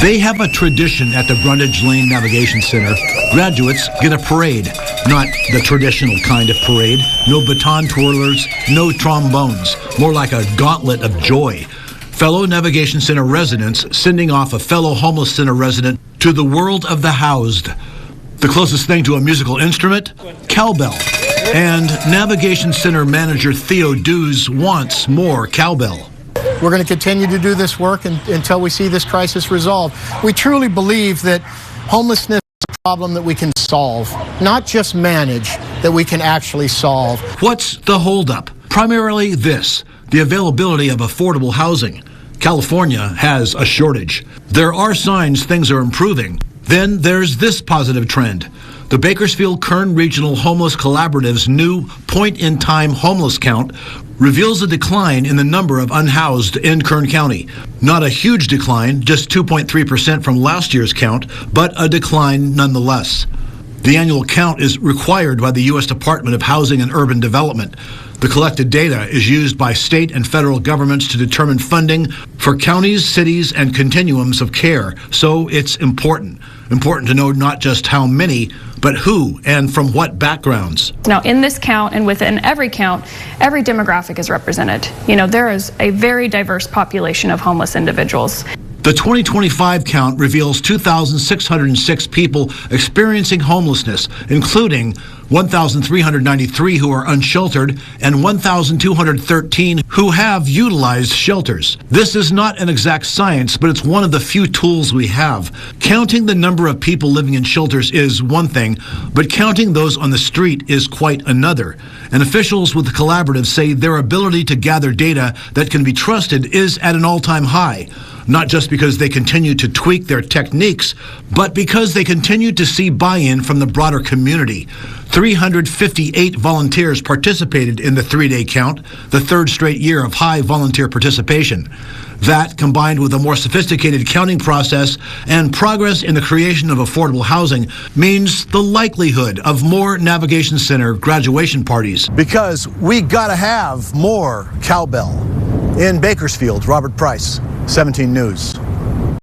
They have a tradition at the Brundage Lane Navigation Center. Graduates get a parade, not the traditional kind of parade. No baton twirlers, no trombones, more like a gauntlet of joy. Fellow Navigation Center residents sending off a fellow homeless center resident to the world of the housed. The closest thing to a musical instrument? Cowbell. And Navigation Center manager Theo Dews wants more cowbell. We're going to continue to do this work until we see this crisis resolved. We truly believe that homelessness is a problem that we can solve, not just manage, that we can actually solve. What's the holdup? Primarily this, the availability of affordable housing. California has a shortage. There are signs things are improving. Then there's this positive trend. The Bakersfield-Kern Regional Homeless Collaborative's new point-in-time homeless count reveals a decline in the number of unhoused in Kern County. Not a huge decline, just 2.3% from last year's count, but a decline nonetheless. The annual count is required by the U.S. Department of Housing and Urban Development. The collected data is used by state and federal governments to determine funding for counties, cities, and continuums of care. So it's important. Important to know not just how many, but who and from what backgrounds. Now, in this count and within every count, every demographic is represented. There is a very diverse population of homeless individuals. The 2025 count reveals 2,606 people experiencing homelessness, including 1,393 who are unsheltered and 1,213 who have utilized shelters. This is not an exact science, but it's one of the few tools we have. Counting the number of people living in shelters is one thing, but counting those on the street is quite another. And officials with the collaborative say their ability to gather data that can be trusted is at an all-time high. Not just because they continue to tweak their techniques, but because they continue to see buy-in from the broader community. 358 volunteers participated in the three-day count, the third straight year of high volunteer participation. That, combined with a more sophisticated counting process and progress in the creation of affordable housing, means the likelihood of more Navigation Center graduation parties. Because we gotta have more cowbell. In Bakersfield, Robert Price, 17 News.